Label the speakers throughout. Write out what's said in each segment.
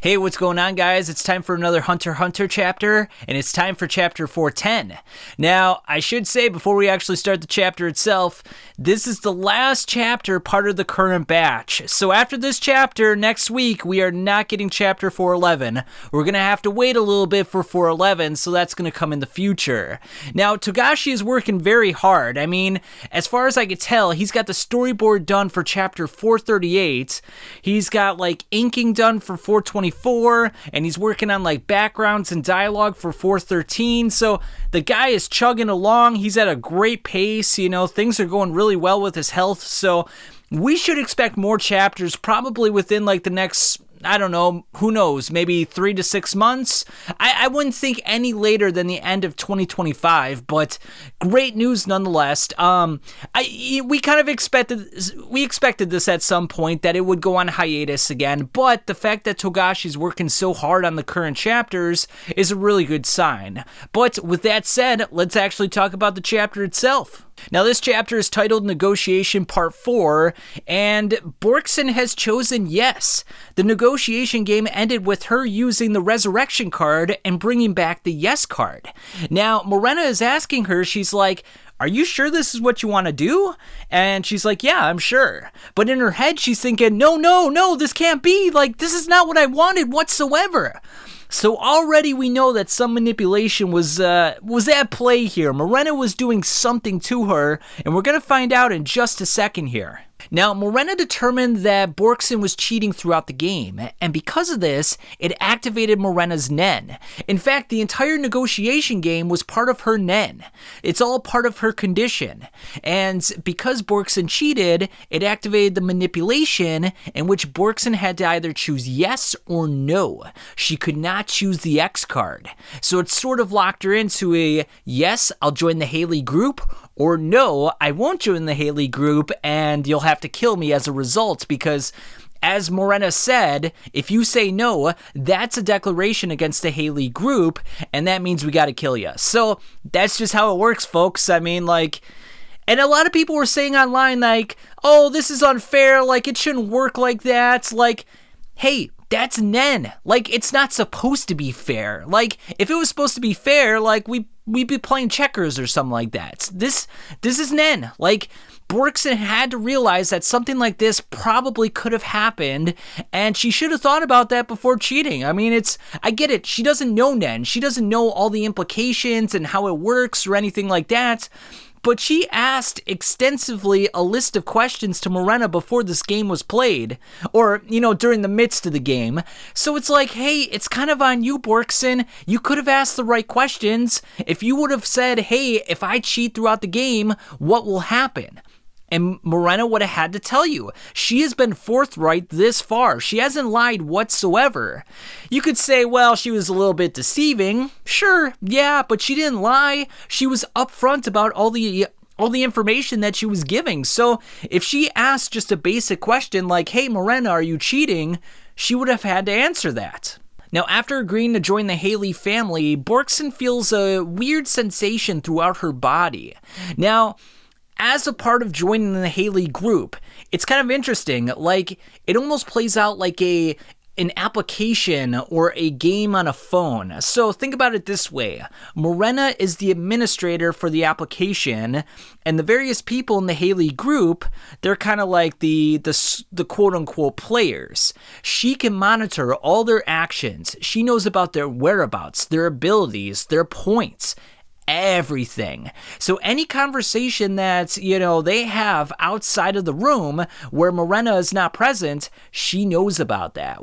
Speaker 1: Hey, what's going on, guys? It's time for another HunterXHunter chapter, and it's time for chapter 410. Now, I should say before we actually start the chapter itself, this is the last chapter part of the current batch. So after this chapter, next week, we are not getting chapter 411. We're going to have to wait a little bit for 411, so that's going to come in the future. Now, Togashi is working very hard. I mean, as far as I could tell, he's got the storyboard done for chapter 438. He's got, inking done for 424, and he's working on, backgrounds and dialogue for 413. So the guy is chugging along. He's at a great pace. Things are going really well with his health. So we should expect more chapters probably within, the next, I don't know, who knows, maybe 3 to 6 months. I wouldn't think any later than the end of 2025, but great news nonetheless. We kind of expected this at some point, that it would go on hiatus again, but the fact that Togashi's working so hard on the current chapters is a really good sign. But with that said, let's actually talk about the chapter itself. Now, this chapter is titled Negotiation Part 4, and Borkson has chosen yes. The negotiation game ended with her using the resurrection card and bringing back the yes card. Now, Morena is asking her, she's like, "Are you sure this is what you want to do?" And she's like, "Yeah, I'm sure." But in her head, she's thinking, no, this can't be. This is not what I wanted whatsoever. So already we know that some manipulation was at play here. Morena was doing something to her, and we're going to find out in just a second here. Now, Morena determined that Borkson was cheating throughout the game, and because of this, it activated Morena's Nen. In fact, the entire negotiation game was part of her Nen. It's all part of her condition. And because Borkson cheated, it activated the manipulation in which Borkson had to either choose yes or no. She could not choose the X card. So it sort of locked her into a, yes, I'll join the Heil-Ly group, or no, I won't join the Heil-Ly group, and you'll have to kill me as a result, because as Morena said, if you say no, that's a declaration against the Heil-Ly group, and that means we gotta kill you. So that's just how it works, folks. I mean, and a lot of people were saying online, oh, this is unfair, it shouldn't work like that. Hey, that's Nen. It's not supposed to be fair. If it was supposed to be fair, we'd be playing checkers or something like that. This is Nen. Borkson had to realize that something like this probably could have happened, and she should have thought about that before cheating. I mean, I get it. She doesn't know Nen. She doesn't know all the implications and how it works or anything like that. But she asked extensively a list of questions to Morena before this game was played, or, during the midst of the game. So it's hey, it's kind of on you, Borkson. You could have asked the right questions. If you would have said, hey, if I cheat throughout the game, what will happen? And Morena would have had to tell you. She has been forthright this far. She hasn't lied whatsoever. You could say, well, she was a little bit deceiving. Sure, yeah, but she didn't lie. She was upfront about all the information that she was giving. So if she asked just a basic question like, hey, Morena, are you cheating? She would have had to answer that. Now, after agreeing to join the Heil-Ly family, Borkson feels a weird sensation throughout her body. Now, as a part of joining the Heil-Ly group, it's kind of interesting. It almost plays out like an application or a game on a phone. So think about it this way. Morena is the administrator for the application, and the various people in the Heil-Ly group, they're kind of like the quote-unquote players. She can monitor all their actions. She knows about their whereabouts, their abilities, their points, everything. So any conversation that, they have outside of the room where Morena is not present, she knows about that,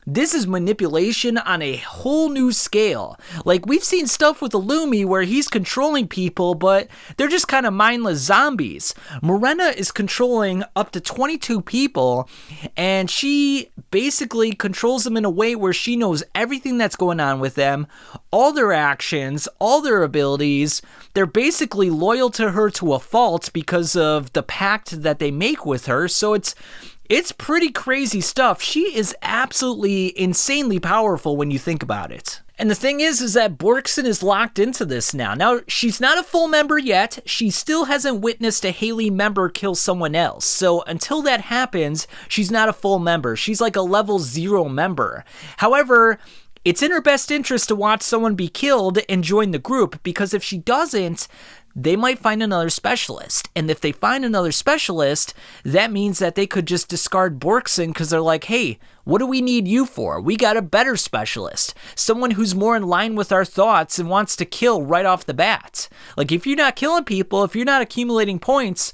Speaker 1: this is manipulation on a whole new scale. We've seen stuff with Illumi where he's controlling people, but they're just kind of mindless zombies. Morena is controlling up to 22 people, and she basically controls them in a way where she knows everything that's going on with them, all their actions, all their abilities. They're basically loyal to her to a fault because of the pact that they make with her, so it's pretty crazy stuff. She is absolutely insanely powerful when you think about it. And the thing is that Borkson is locked into this now. Now, she's not a full member yet. She still hasn't witnessed a Heil-Ly member kill someone else. So until that happens, she's not a full member. She's like a level 0 member. However, it's in her best interest to watch someone be killed and join the group, because if she doesn't, they might find another specialist. And if they find another specialist, that means that they could just discard Borkson because they're like, hey, what do we need you for? We got a better specialist. Someone who's more in line with our thoughts and wants to kill right off the bat. Like, if you're not killing people, if you're not accumulating points,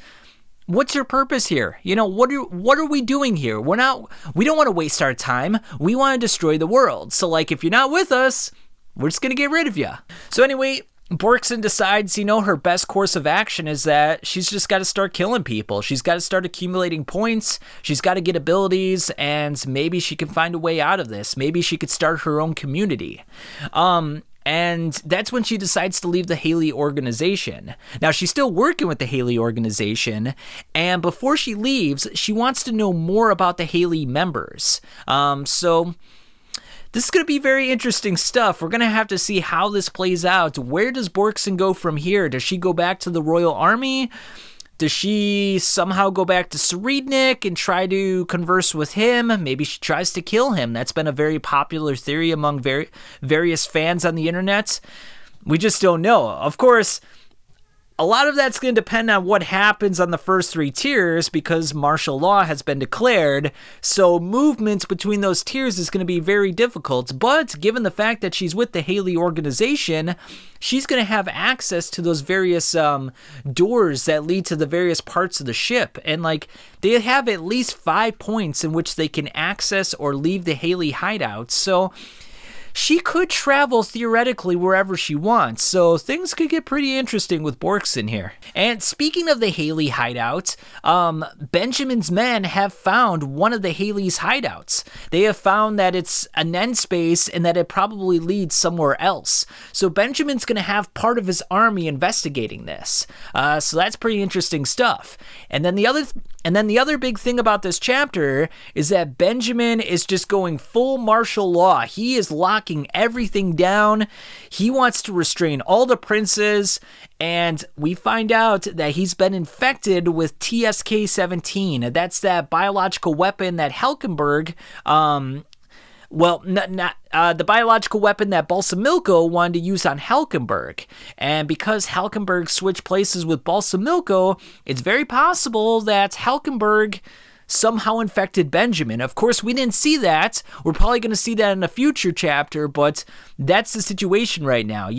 Speaker 1: what's your purpose here? You know, what are we doing here? We don't want to waste our time. We want to destroy the world. So, like, if you're not with us, we're just going to get rid of you. So anyway, Borkson decides, her best course of action is that she's just got to start killing people. She's got to start accumulating points. She's got to get abilities, and maybe she can find a way out of this. Maybe she could start her own community. And that's when she decides to leave the Heil-Ly organization. Now, she's still working with the Heil-Ly organization, and before she leaves, she wants to know more about the Heil-Ly members. So this is going to be very interesting stuff. We're going to have to see how this plays out. Where does Borkson go from here? Does she go back to the Royal Army? Does she somehow go back to Serednik and try to converse with him? Maybe she tries to kill him. That's been a very popular theory among various fans on the internet. We just don't know. Of course, a lot of that's going to depend on what happens on the first 3 tiers, because martial law has been declared, so movement between those tiers is going to be very difficult. But given the fact that she's with the Heil-Ly organization, she's going to have access to those various doors that lead to the various parts of the ship. And they have at least 5 points in which they can access or leave the Heil-Ly hideout. So she could travel theoretically wherever she wants, so things could get pretty interesting with Borkson here. And speaking of the Heil-Ly hideout, Benjamin's men have found one of the Heil-Ly's hideouts. They have found that it's an end space and that it probably leads somewhere else. So Benjamin's going to have part of his army investigating this. So that's pretty interesting stuff. And then the other big thing about this chapter is that Benjamin is just going full martial law. He is locking everything down. He wants to restrain all the princes, and we find out that he's been infected with TSK-17. That's that biological weapon that Helkenberg, the biological weapon that Balsamilko wanted to use on Helkenberg. And because Helkenberg switched places with Balsamilko, it's very possible that Helkenberg somehow infected Benjamin. Of course, we didn't see that. We're probably going to see that in a future chapter, but that's the situation right now.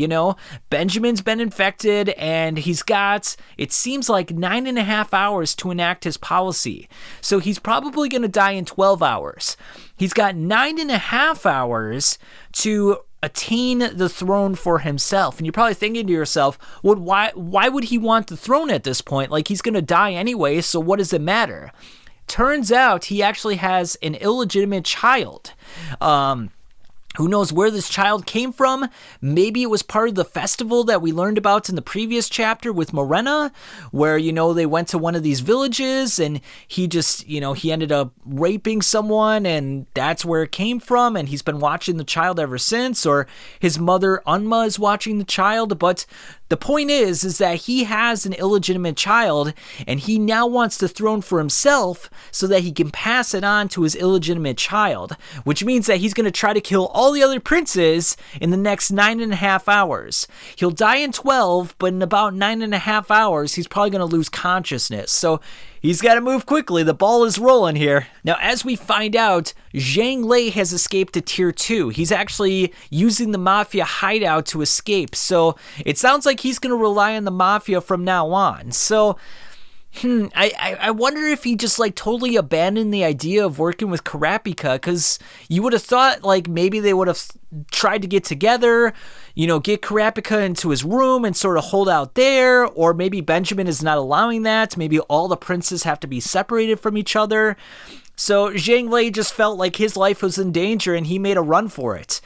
Speaker 1: Benjamin's been infected, and he's got, it seems like, 9.5 hours to enact his policy. So he's probably going to die in 12 hours. He's got 9.5 hours to attain the throne for himself. And you're probably thinking to yourself, well, why would he want the throne at this point? He's going to die anyway, so what does it matter? Turns out he actually has an illegitimate child. Who knows where this child came from? Maybe it was part of the festival that we learned about in the previous chapter with Morena, where, they went to one of these villages and he just, he ended up raping someone, and that's where it came from, and he's been watching the child ever since, or his mother, Unma, is watching the child. But the point is that he has an illegitimate child, and he now wants the throne for himself so that he can pass it on to his illegitimate child, which means that he's going to try to kill all the other princes in the next 9.5 hours. He'll die in 12, but in about 9.5 hours, he's probably going to lose consciousness. So he's got to move quickly. The ball is rolling here. Now, as we find out, Heil-Ly has escaped to Tier 2. He's actually using the Mafia hideout to escape. So it sounds like he's going to rely on the Mafia from now on. So I wonder if he just totally abandoned the idea of working with Kurapika, because you would have thought maybe they would have tried to get together, get Kurapika into his room and sort of hold out there, or maybe Benjamin is not allowing that. Maybe all the princes have to be separated from each other. So Heil-Ly just felt like his life was in danger and he made a run for it.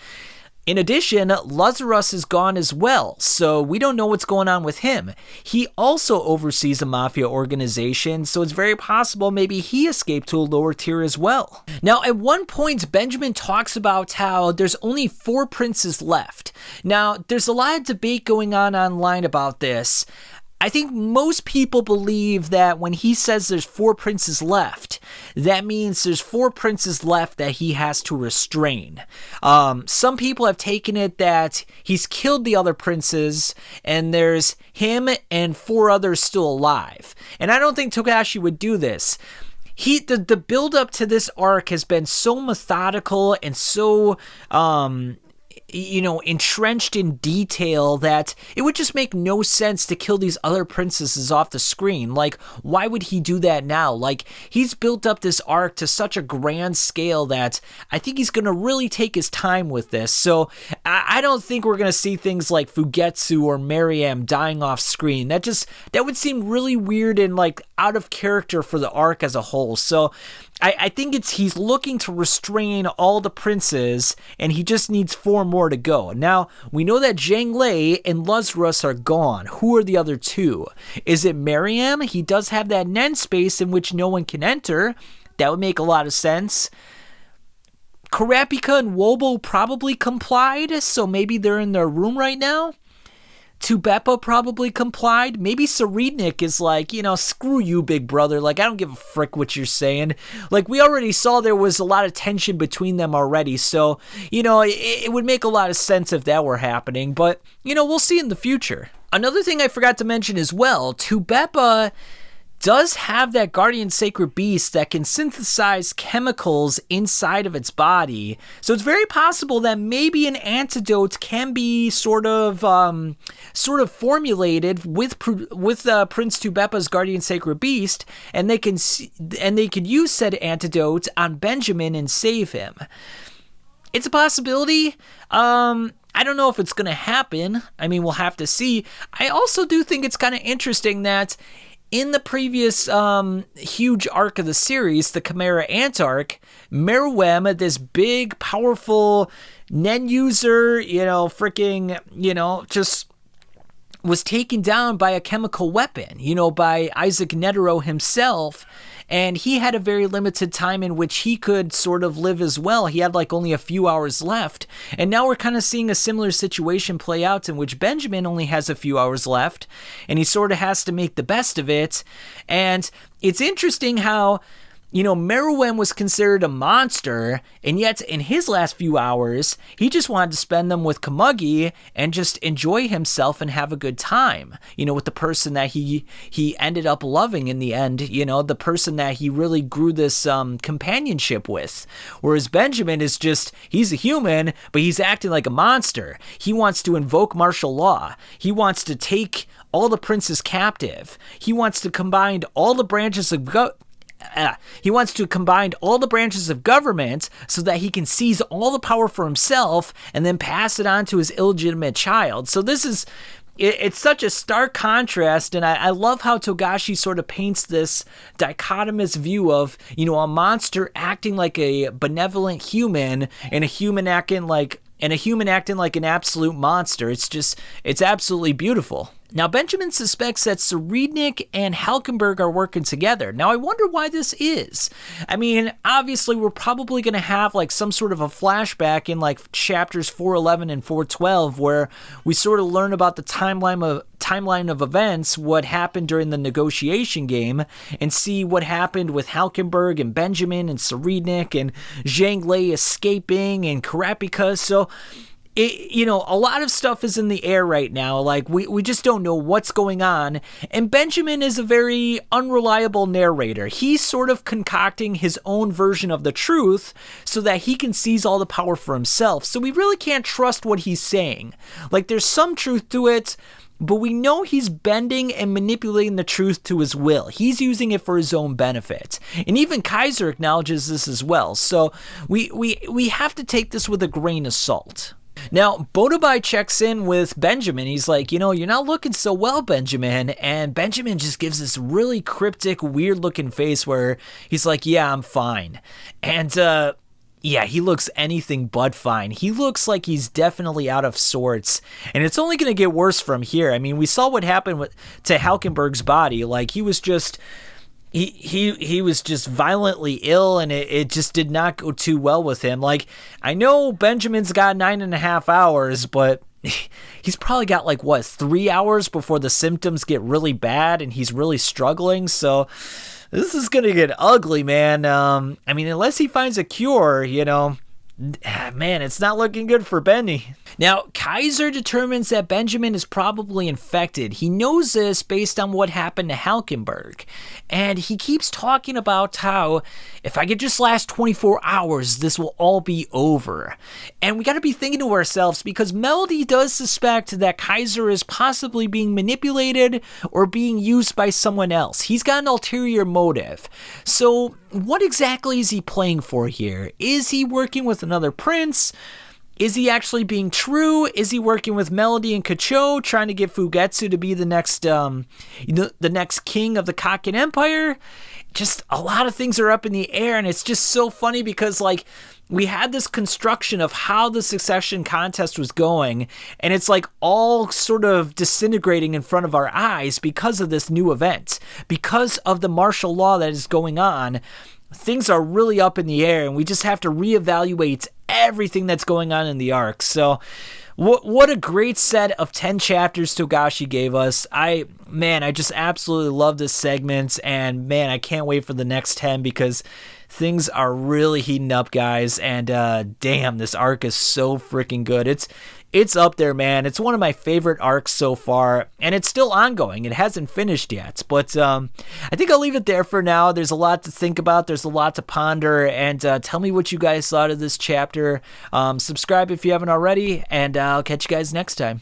Speaker 1: In addition, Lazarus is gone as well, so we don't know what's going on with him. He also oversees a mafia organization, so it's very possible maybe he escaped to a lower tier as well. Now, at one point, Benjamin talks about how there's only 4 princes left. Now, there's a lot of debate going on online about this. I think most people believe that when he says there's 4 princes left, that means there's 4 princes left that he has to restrain. Some people have taken it that he's killed the other princes and there's him and 4 others still alive. And I don't think Togashi would do this. The build up to this arc has been so methodical and so entrenched in detail that it would just make no sense to kill these other princesses off the screen. Like, why would he do that now? Like, he's built up this arc to such a grand scale that I think he's going to really take his time with this. So I don't think we're going to see things like Fugetsu or Mariam dying off screen. That would seem really weird and like out of character for the arc as a whole. So I think he's looking to restrain all the princes, and he just needs 4 more to go. Now, we know that Zhang Lei and Lazarus are gone. Who are the other 2? Is it Mariam? He does have that Nen space in which no one can enter. That would make a lot of sense. Kurapika and Wobo probably complied, so maybe they're in their room right now. Tubeppa probably complied. Maybe Serednik is like, screw you, big brother. Like, I don't give a frick what you're saying. Like, we already saw there was a lot of tension between them already. So, it would make a lot of sense if that were happening. But, we'll see in the future. Another thing I forgot to mention as well, Tubeppa does have that guardian sacred beast that can synthesize chemicals inside of its body. So it's very possible that maybe an antidote can be sort of formulated with Prince Tubeppa's guardian sacred beast, and they could use said antidote on Benjamin and save him. It's a possibility. I don't know if it's going to happen. I mean, we'll have to see. I also do think it's kind of interesting that in the previous huge arc of the series, the Chimera Ant arc, Meruem, this big, powerful Nen user, just was taken down by a chemical weapon, by Isaac Netero himself. And he had a very limited time in which he could sort of live as well. He had like only a few hours left. And now we're kind of seeing a similar situation play out in which Benjamin only has a few hours left. And he sort of has to make the best of it. And it's interesting how Meruem was considered a monster, and yet in his last few hours, he just wanted to spend them with Komugi and just enjoy himself and have a good time, with the person that he ended up loving in the end, the person that he really grew this companionship with. Whereas Benjamin is he's a human, but he's acting like a monster. He wants to invoke martial law. He wants to take all the princes captive. He wants to combine all the branches of government so that he can seize all the power for himself and then pass it on to his illegitimate child. So it's such a stark contrast, and I love how Togashi sort of paints this dichotomous view of, a monster acting like a benevolent human and a human acting like an absolute monster. It's absolutely beautiful. Now, Benjamin suspects that Serednik and Halkenberg are working together. Now, I wonder why this is. I mean, obviously, we're probably going to have like some sort of a flashback in like chapters 411 and 412 where we sort of learn about the timeline of events, what happened during the negotiation game, and see what happened with Halkenberg and Benjamin and Serednik and Zhang Lei escaping and Kurapika. So a lot of stuff is in the air right now. Like, we just don't know what's going on. And Benjamin is a very unreliable narrator. He's sort of concocting his own version of the truth so that he can seize all the power for himself. So we really can't trust what he's saying. Like, there's some truth to it, but we know he's bending and manipulating the truth to his will. He's using it for his own benefit. And even Kaiser acknowledges this as well. So we have to take this with a grain of salt. Now, Bodobai checks in with Benjamin. He's like, you're not looking so well, Benjamin. And Benjamin just gives this really cryptic, weird-looking face where he's like, yeah, I'm fine. And Yeah, he looks anything but fine. He looks like he's definitely out of sorts, and it's only going to get worse from here. I mean, we saw what happened to Halkenberg's body. Like, he was just he was just violently ill, and it just did not go too well with him. Like, I know Benjamin's got 9.5 hours, but he's probably got like 3 hours before the symptoms get really bad and he's really struggling. So this is gonna get ugly, man. I mean, unless he finds a cure, man, it's not looking good for Benny. Now, Kaiser determines that Benjamin is probably infected. He knows this based on what happened to Halkenberg. And he keeps talking about how, if I could just last 24 hours, this will all be over. And we got to be thinking to ourselves, because Melody does suspect that Kaiser is possibly being manipulated or being used by someone else. He's got an ulterior motive. So what exactly is he playing for here? Is he working with another prince? Is he actually being true? Is he working with Melody and Kacho, trying to get Fugetsu to be the next king of the Kaken Empire? Just a lot of things are up in the air, and it's just so funny because, like, we had this construction of how the succession contest was going, and it's like all sort of disintegrating in front of our eyes because of this new event, because of the martial law that is going on. Things are really up in the air, and we just have to reevaluate everything that's going on in the arc. So what a great set of 10 chapters Togashi gave us. I just absolutely love this segment, and man, I can't wait for the next 10 because things are really heating up, guys. And damn, this arc is so freaking good. It's up there, man. It's one of my favorite arcs so far, and it's still ongoing. It hasn't finished yet, but I think I'll leave it there for now. There's a lot to think about. There's a lot to ponder, and tell me what you guys thought of this chapter. Subscribe if you haven't already, and I'll catch you guys next time.